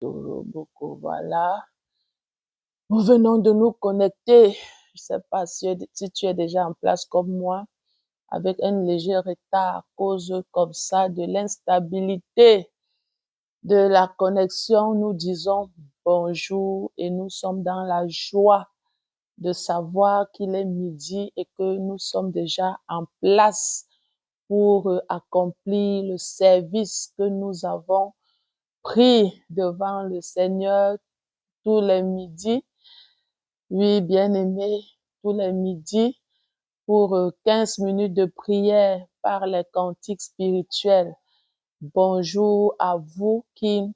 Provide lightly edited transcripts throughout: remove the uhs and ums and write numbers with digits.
Beaucoup, voilà. Nous venons de nous connecter. Je sais pas si tu es déjà en place comme moi, avec un léger retard à cause comme ça de l'instabilité de la connexion. Nous disons bonjour et nous sommes dans la joie de savoir qu'il est midi et que nous sommes déjà en place pour accomplir le service que nous avons pris devant le Seigneur tous les midis. Oui, bien-aimés, tous les midis pour 15 minutes de prière par les cantiques spirituels. Bonjour à vous qui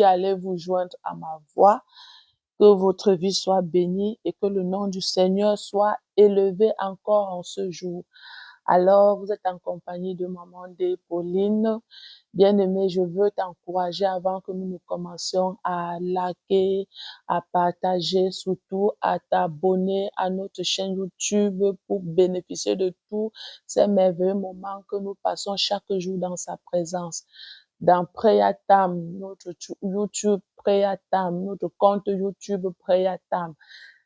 allez vous joindre à ma voix. Que votre vie soit bénie et que le nom du Seigneur soit élevé encore en ce jour. Alors, vous êtes en compagnie de Maman D. Pauline. Bien-aimé, je veux t'encourager avant que nous commencions à liker, à partager, surtout à t'abonner à notre chaîne YouTube pour bénéficier de tous ces merveilleux moments que nous passons chaque jour dans sa présence. Dans Prayatam, notre YouTube Prayatam, notre compte YouTube Prayatam.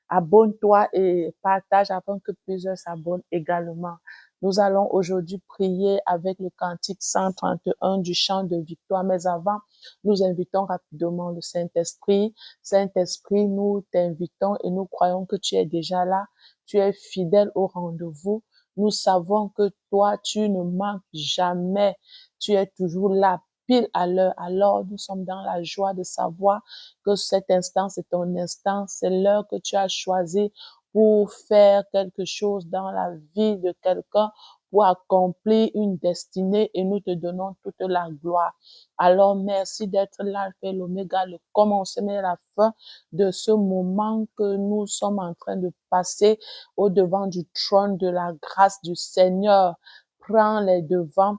Abonne-toi et partage afin que plusieurs s'abonnent également. Nous allons aujourd'hui prier avec le cantique 131 du chant de victoire. Mais avant, nous invitons rapidement le Saint-Esprit. Saint-Esprit, nous t'invitons et nous croyons que tu es déjà là. Tu es fidèle au rendez-vous. Nous savons que toi, tu ne manques jamais. Tu es toujours là, pile à l'heure. Alors, nous sommes dans la joie de savoir que cet instant, c'est ton instant. C'est l'heure que tu as choisie pour faire quelque chose dans la vie de quelqu'un, pour accomplir une destinée et nous te donnons toute la gloire. Alors, merci d'être l'alpha et l'oméga, le commencement et la fin de ce moment que nous sommes en train de passer au devant du trône de la grâce du Seigneur. Prends les devants,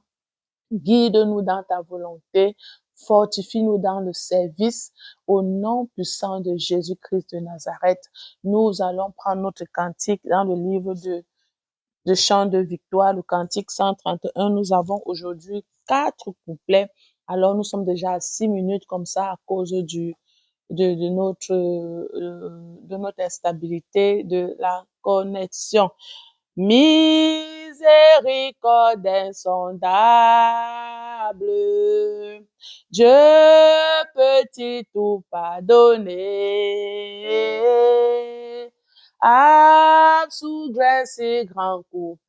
guide-nous dans ta volonté, fortifie-nous dans le service. Au nom puissant de Jésus-Christ de Nazareth, nous allons prendre notre cantique dans le livre de chants de victoire, le cantique 131. Nous avons aujourd'hui 4 couplets. Alors, nous sommes déjà à 6 minutes comme ça à cause de notre instabilité, de la connexion. Miséricorde insondable, Dieu peut-il tout pardonner? Absoudre si grand coupable,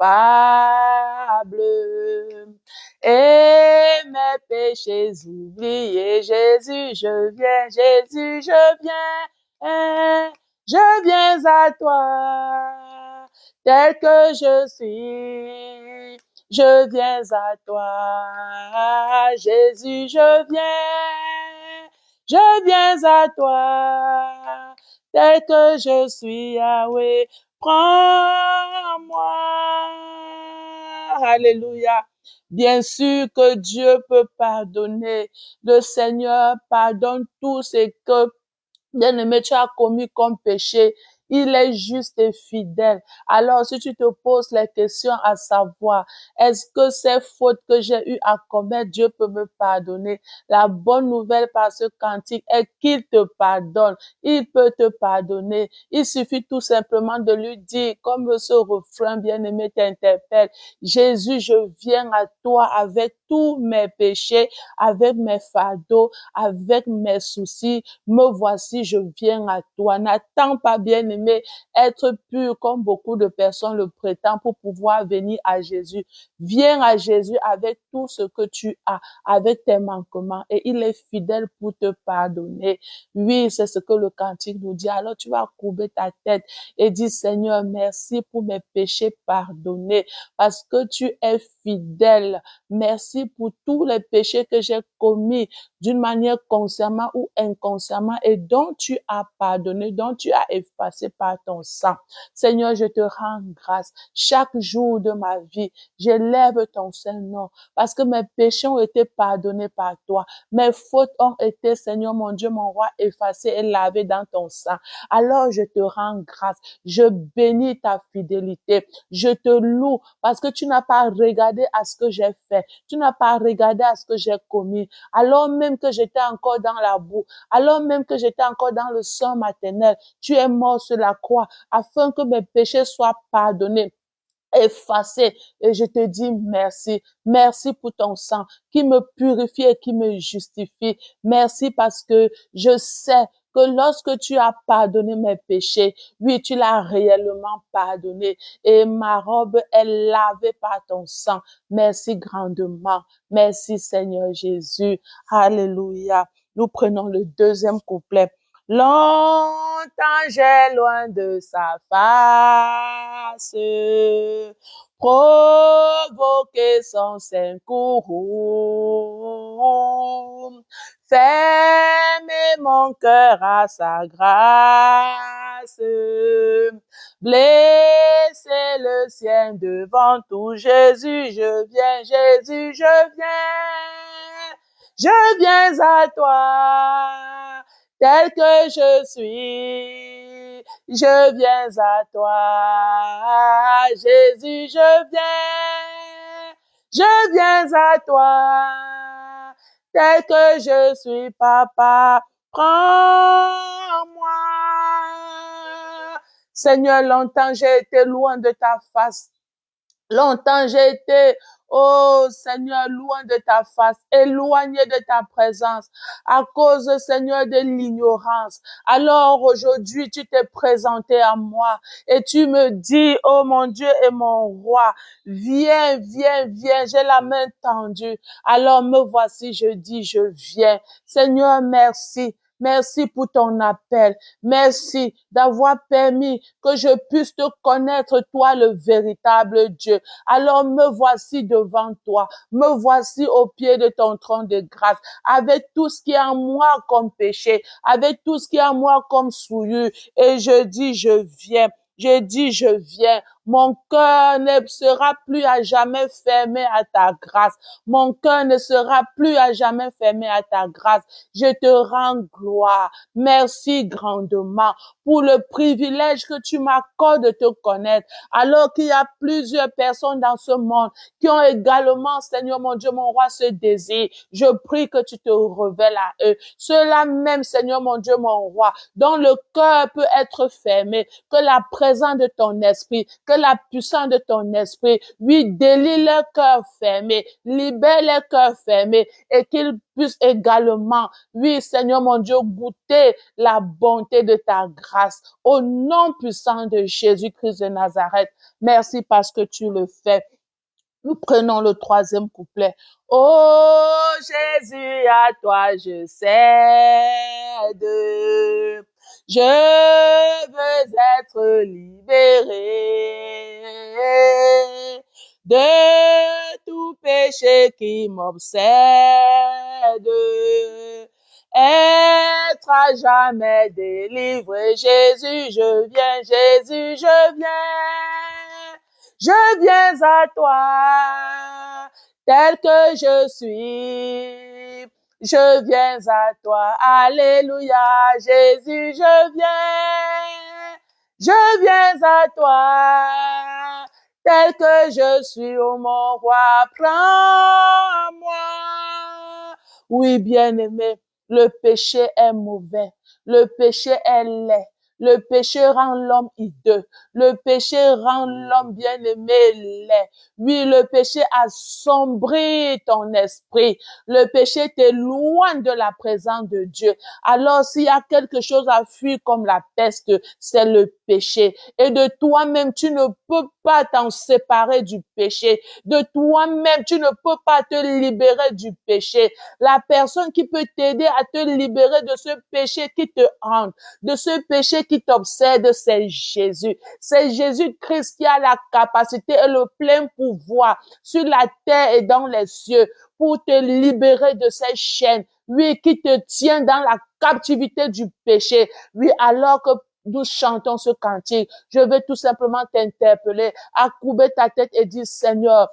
et mes péchés oubliés. Jésus, je viens, Jésus, je viens à toi. Tel que je suis, je viens à toi. Jésus, je viens à toi. Tel que je suis, Yahweh, prends-moi. Alléluia. Bien sûr que Dieu peut pardonner. Le Seigneur pardonne tout ce que bien-aimé, tu as commis comme péché. Il est juste et fidèle. Alors, si tu te poses la question à savoir, est-ce que ces fautes que j'ai eu à commettre, Dieu peut me pardonner? La bonne nouvelle par ce cantique est qu'il te pardonne. Il peut te pardonner. Il suffit tout simplement de lui dire, comme ce refrain bien-aimé t'interpelle, Jésus, je viens à toi avec tous mes péchés, avec mes fardeaux, avec mes soucis. Me voici, je viens à toi. N'attends pas, bien-aimé, être pur comme beaucoup de personnes le prétendent pour pouvoir venir à Jésus. Viens à Jésus avec tout ce que tu as, avec tes manquements, et il est fidèle pour te pardonner. Oui, c'est ce que le cantique nous dit. Alors tu vas courber ta tête et dire, Seigneur, merci pour mes péchés pardonnés, parce que tu es fidèle. Merci pour tous les péchés que j'ai commis d'une manière consciemment ou inconsciemment et dont tu as pardonné, dont tu as effacé par ton sang. Seigneur, je te rends grâce. Chaque jour de ma vie, j'élève ton Saint-Nom parce que mes péchés ont été pardonnés par toi. Mes fautes ont été, Seigneur mon Dieu, mon roi, effacées et lavées dans ton sang. Alors je te rends grâce. Je bénis ta fidélité. Je te loue parce que tu n'as pas regardé à ce que j'ai fait. Tu n'as pas regardé à ce que j'ai commis. Alors même que j'étais encore dans la boue, alors même que j'étais encore dans le sang maternel, tu es mort sur la croix afin que mes péchés soient pardonnés, effacé. Et je te dis merci. Merci pour ton sang qui me purifie et qui me justifie. Merci parce que je sais que lorsque tu as pardonné mes péchés, oui, tu l'as réellement pardonné et ma robe est lavée par ton sang. Merci grandement. Merci Seigneur Jésus. Alléluia. Nous prenons le deuxième couplet. Longtemps j'ai loin de sa face, provoqué son sein courroux, fermer mon cœur à sa grâce, blesser le sien devant tout. Jésus, je viens, Jésus, je viens à toi tel que je suis, je viens à toi, Jésus, je viens à toi, tel que je suis, papa, prends-moi. Seigneur, longtemps j'ai été loin de ta face. Longtemps j'ai été, oh Seigneur, loin de ta face, éloigné de ta présence, à cause, Seigneur, de l'ignorance. Alors aujourd'hui, tu t'es présenté à moi et tu me dis, oh mon Dieu et mon roi, viens, viens, viens, j'ai la main tendue. Alors me voici, je dis, je viens. Seigneur, merci. Merci pour ton appel. Merci d'avoir permis que je puisse te connaître, toi, le véritable Dieu. Alors me voici devant toi. Me voici au pied de ton trône de grâce, avec tout ce qui est en moi comme péché, avec tout ce qui est en moi comme souillure. Et je dis, je viens. Je dis, je viens. Mon cœur ne sera plus à jamais fermé à ta grâce. Mon cœur ne sera plus à jamais fermé à ta grâce. Je te rends gloire. Merci grandement pour le privilège que tu m'accordes de te connaître. Alors qu'il y a plusieurs personnes dans ce monde qui ont également, Seigneur mon Dieu, mon roi, ce désir. Je prie que tu te révèles à eux. Ceux-là même, Seigneur mon Dieu, mon roi, dont le cœur peut être fermé, que la présence de ton esprit, que la puissance de ton esprit, oui, délie leur cœur fermé, libère leur cœur fermé et qu'ils puissent également, oui, Seigneur mon Dieu, goûter la bonté de ta grâce au nom puissant de Jésus-Christ de Nazareth. Merci parce que tu le fais. Nous prenons le troisième couplet. Oh Jésus, à toi je cède. Je veux être libéré de tout péché qui m'obsède. Être à jamais délivré. Jésus, je viens, Jésus, je viens. Je viens à toi, tel que je suis. Je viens à toi, alléluia, Jésus, je viens. Je viens à toi, tel que je suis, ô mon roi, prends-moi. Oui, bien-aimé, le péché est mauvais, le péché est laid. Le péché rend l'homme hideux. Le péché rend l'homme bien-aimé laid. Oui, le péché assombrit ton esprit. Le péché t'éloigne de la présence de Dieu. Alors, s'il y a quelque chose à fuir comme la peste, c'est le péché. Et de toi-même, tu ne peux pas t'en séparer du péché. De toi-même, tu ne peux pas te libérer du péché. La personne qui peut t'aider à te libérer de ce péché qui te hante, de ce péché qui t'obsède, c'est Jésus. C'est Jésus-Christ qui a la capacité et le plein pouvoir sur la terre et dans les cieux pour te libérer de ces chaînes. Oui, qui te tient dans la captivité du péché. Oui, alors que nous chantons ce cantique, je veux tout simplement t'interpeller, accouber ta tête et dire, Seigneur,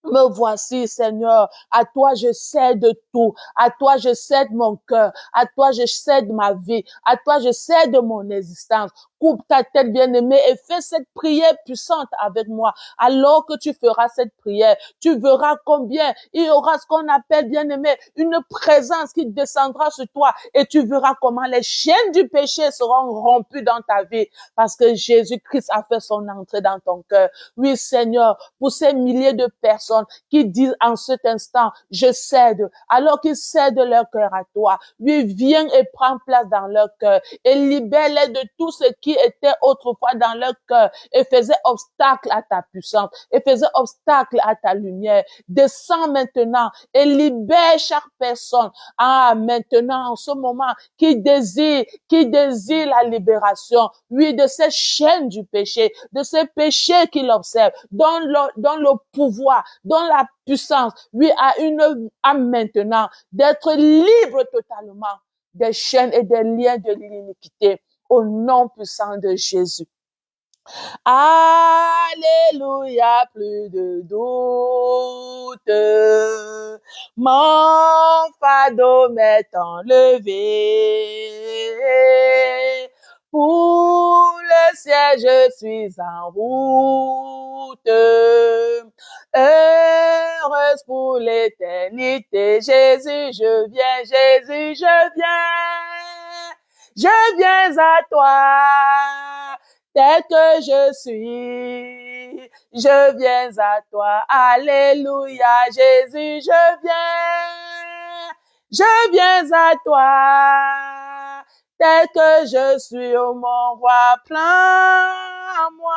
me voici, Seigneur. À toi, je cède tout. À toi, je cède mon cœur. À toi, je cède ma vie. À toi, je cède mon existence. Coupe ta tête, bien-aimée, et fais cette prière puissante avec moi. Alors que tu feras cette prière, tu verras combien il y aura ce qu'on appelle, bien-aimé, une présence qui descendra sur toi et tu verras comment les chaînes du péché seront rompues dans ta vie parce que Jésus-Christ a fait son entrée dans ton cœur. Oui, Seigneur, pour ces milliers de personnes qui disent en cet instant, je cède, alors qu'ils cèdent leur cœur à toi. Oui, viens et prends place dans leur cœur et libère-les de tout ce qui était autrefois dans leur cœur et faisait obstacle à ta puissance et faisait obstacle à ta lumière. Descends maintenant et libère chaque personne. Ah, maintenant, en ce moment, qui désire la libération, oui, de ces chaînes du péché, de ces péchés qui l'observent, dans le pouvoir, dans la puissance, oui, à maintenant, d'être libre totalement des chaînes et des liens de l'iniquité, au nom puissant de Jésus. Alléluia, plus de doute. Mon fardeau m'est enlevé. Pour le ciel, je suis en route. Heureuse pour l'éternité. Jésus, je viens. Jésus, je viens. Je viens à toi. Tel que je suis, je viens à toi. Alléluia, Jésus, je viens. Je viens à toi. Tel que je suis, oh mon roi, plein moi.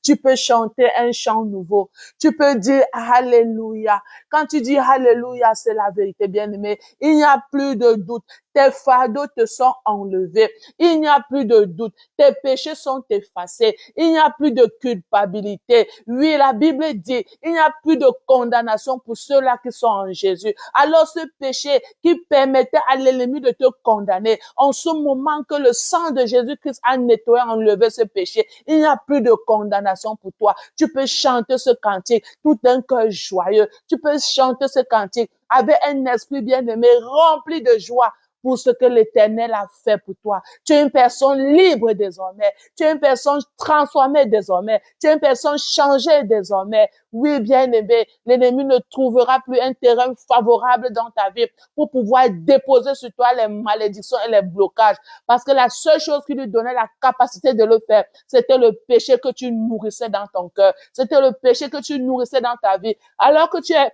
Tu peux chanter un chant nouveau. Tu peux dire Alléluia. Quand tu dis Alléluia, c'est la vérité, bien-aimé. Il n'y a plus de doute. Tes fardeaux te sont enlevés. Il n'y a plus de doute. Tes péchés sont effacés. Il n'y a plus de culpabilité. Oui, la Bible dit, il n'y a plus de condamnation pour ceux-là qui sont en Jésus. Alors ce péché qui permettait à l'ennemi de te condamner, en ce moment que le sang de Jésus-Christ a nettoyé, enlevé ce péché, il n'y a plus de condamnation pour toi. Tu peux chanter ce cantique tout d'un cœur joyeux. Tu peux chanter ce cantique avec un esprit bien-aimé, rempli de joie pour ce que l'Éternel a fait pour toi. Tu es une personne libre désormais. Tu es une personne transformée désormais. Tu es une personne changée désormais. Oui, bien-aimé, l'ennemi ne trouvera plus un terrain favorable dans ta vie pour pouvoir déposer sur toi les malédictions et les blocages. Parce que la seule chose qui lui donnait la capacité de le faire, c'était le péché que tu nourrissais dans ton cœur. C'était le péché que tu nourrissais dans ta vie. Alors que tu es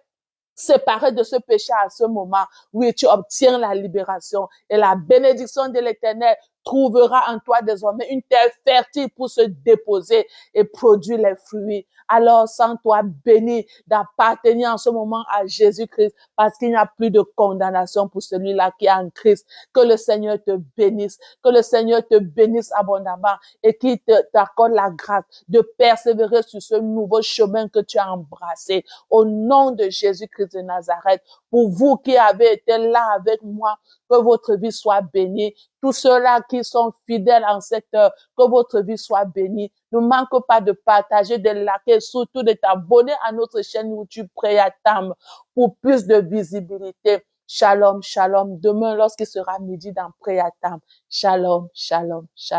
séparé de ce péché à ce moment, oui, tu obtiens la libération et la bénédiction de l'Éternel trouvera en toi désormais une terre fertile pour se déposer et produire les fruits. Alors, sens toi béni d'appartenir en ce moment à Jésus-Christ parce qu'il n'y a plus de condamnation pour celui-là qui est en Christ. Que le Seigneur te bénisse, que le Seigneur te bénisse abondamment et qu'il t'accorde la grâce de persévérer sur ce nouveau chemin que tu as embrassé. Au nom de Jésus-Christ de Nazareth, pour vous qui avez été là avec moi, que votre vie soit bénie. Tous ceux-là qui sont fidèles en cette heure, que votre vie soit bénie. Ne manque pas de partager, de liker, surtout de t'abonner à notre chaîne YouTube Priatam pour plus de visibilité. Shalom, shalom. Demain, lorsqu'il sera midi dans Priatam. Shalom, shalom, shalom.